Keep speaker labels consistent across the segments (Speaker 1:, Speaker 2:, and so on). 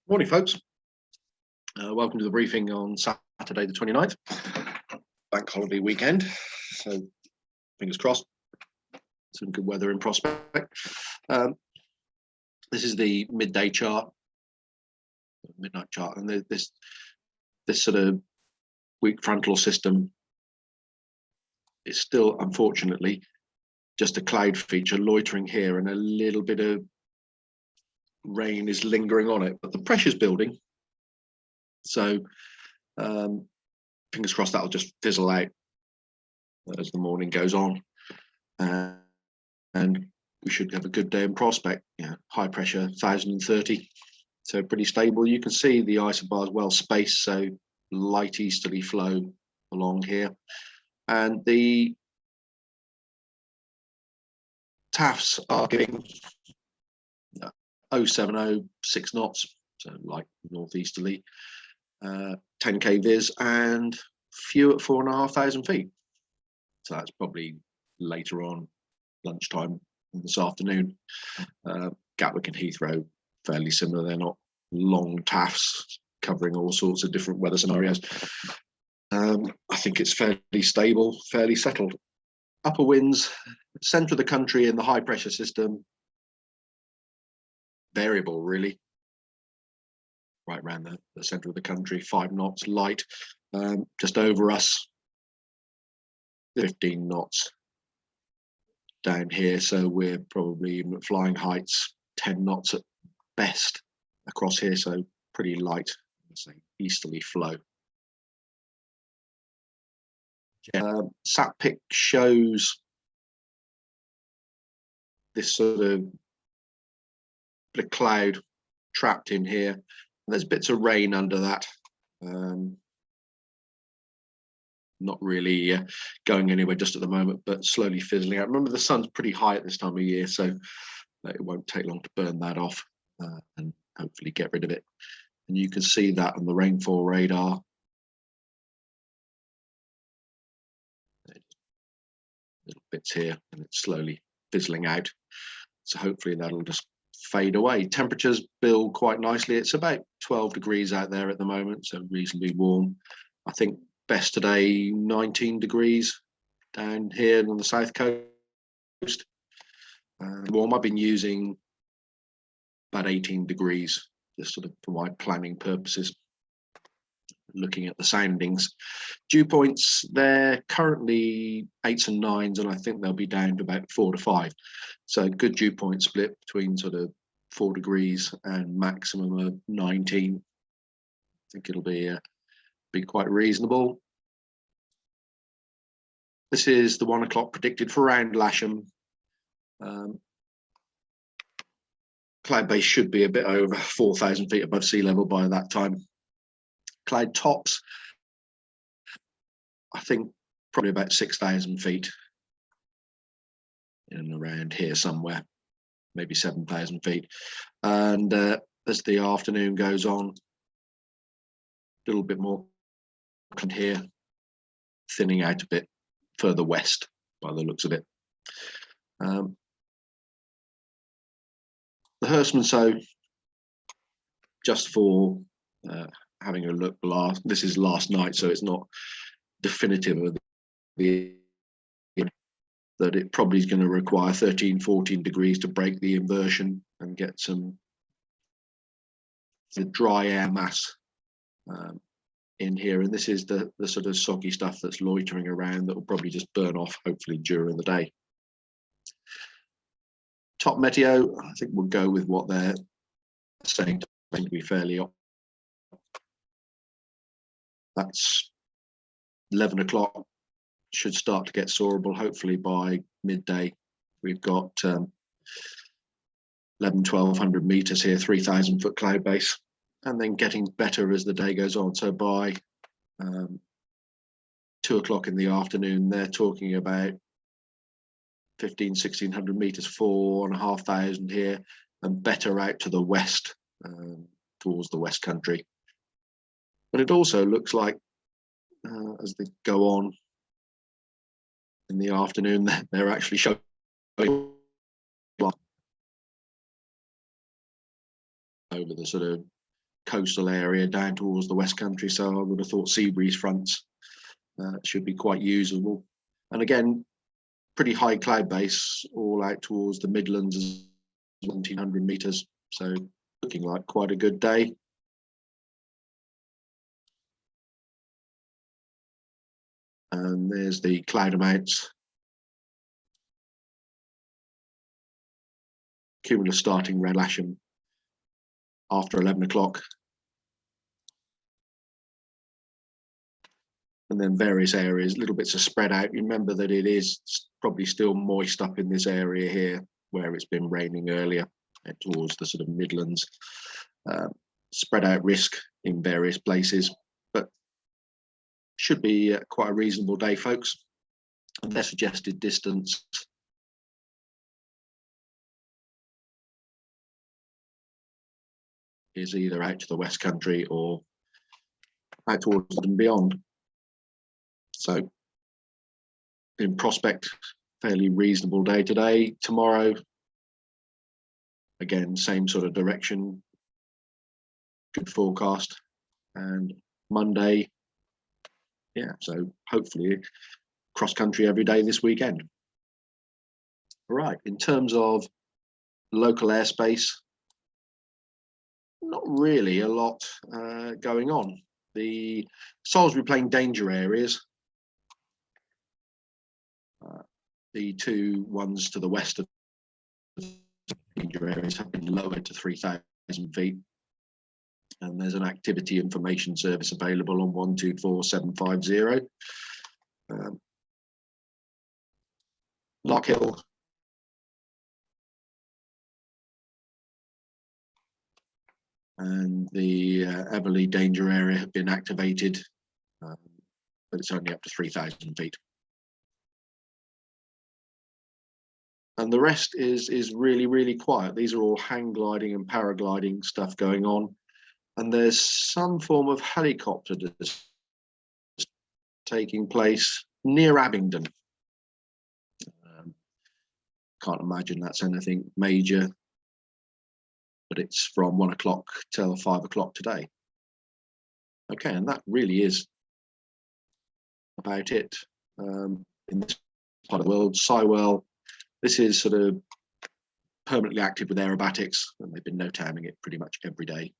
Speaker 1: Morning, folks. Welcome to the briefing on Saturday, the 29th, bank holiday weekend. So, fingers crossed, some good weather in prospect. This is the midday chart, midnight chart, and this sort of weak frontal system is still, unfortunately, just a cloud feature loitering here, and a little bit of rain is lingering on it, but the pressure's building. So fingers crossed that'll just fizzle out as the morning goes on, and we should have a good day in prospect. High pressure 1030, so pretty stable. You can see the isobar is well spaced, so light easterly flow along here, and the TAFs are giving 070, 6 knots, so light northeasterly, 10k viz, and few at 4,500 feet. So that's probably later on, lunchtime this afternoon. Gatwick and Heathrow, fairly similar. They're not long TAFs covering all sorts of different weather scenarios. I think it's fairly stable, fairly settled. Upper winds, centre of the country in the high pressure system, variable really. Right around the centre of the country, 5 knots light. Just over us, 15 knots down here, so we're probably even at flying heights 10 knots at best across here, so pretty light, say, easterly flow. SatPic shows this sort of bit of cloud trapped in here. There's bits of rain under that. Not really going anywhere just at the moment, but slowly fizzling out. Remember, the sun's pretty high at this time of year, so it won't take long to burn that off and hopefully get rid of it. And you can see that on the rainfall radar. Little bits here, and it's slowly fizzling out. So hopefully that'll just fade away. Temperatures build quite nicely. It's about 12 degrees out there at the moment, so reasonably warm. I think best today 19 degrees down here on the south coast. Warm. I've been using about 18 degrees just sort of for my planning purposes. Looking at the soundings, dew points, they're currently 8s and 9s, and I think they'll be down to about 4 to 5. So good dew point split between sort of 4 degrees and maximum of 19. I think it'll be quite reasonable. This is the 1 o'clock predicted for around Lasham. Cloud base should be a bit over 4,000 feet above sea level by that time. Cloud tops, I think probably about 6,000 feet and around here somewhere, maybe 7,000 feet. And as the afternoon goes on, a little bit more here, thinning out a bit further west by the looks of it. The Hertzman, so just for having a look, this is last night, so it's not definitive of that it probably is going to require 13, 14 degrees to break the inversion and get some the dry air mass in here. And this is the sort of soggy stuff that's loitering around that will probably just burn off, hopefully, during the day. Top meteo, I think we'll go with what they're saying to be fairly up. That's 11 o'clock, should start to get soarable, hopefully by midday. We've got 1,100 meters here, 3,000 foot cloud base, and then getting better as the day goes on. So by 2 o'clock in the afternoon, they're talking about 1,600 meters, 4,500 here, and better out to the west, towards the West Country. But it also looks like as they go on in the afternoon, they're actually showing over the sort of coastal area down towards the West Country. So I would have thought sea breeze fronts should be quite usable. And again, pretty high cloud base all out towards the Midlands, 1700 meters. So looking like quite a good day. And there's the cloud amounts. Cumulus starting red Lasham after 11 o'clock. And then various areas, little bits of spread out. Remember that it is probably still moist up in this area here where it's been raining earlier towards the sort of Midlands. Spread out risk in various places, but should be quite a reasonable day, folks. And their suggested distance is either out to the West Country or out towards and beyond. So in prospect, fairly reasonable day today. Tomorrow, again, same sort of direction, good forecast. And Monday, yeah, so hopefully cross country every day this weekend. All right, in terms of local airspace, not really a lot going on. The Salisbury Plain danger areas, the two ones to the west of danger areas have been lowered to 3,000 feet. And there's an activity information service available on 124750. Lockhill and the Everley danger area have been activated, but it's only up to 3,000 feet. And the rest is really, really quiet. These are all hang gliding and paragliding stuff going on. And there's some form of helicopter taking place near Abingdon. Can't imagine that's anything major, but it's from 1 o'clock till 5 o'clock today. Okay, and that really is about it in this part of the world. Sywell, this is sort of permanently active with aerobatics, and they've been no-timing it pretty much every day.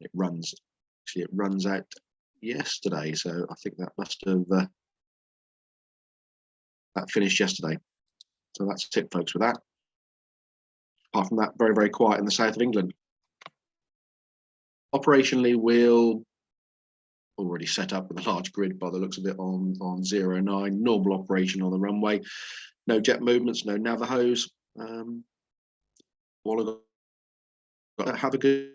Speaker 1: It runs, actually it runs out yesterday, so I think that must have that finished yesterday. So that's it, folks, with that. Apart from that, very, very quiet in the south of England. Operationally, we'll already set up with a large grid by the looks of it on 09, normal operation on the runway. No jet movements, no Navajos. Have a good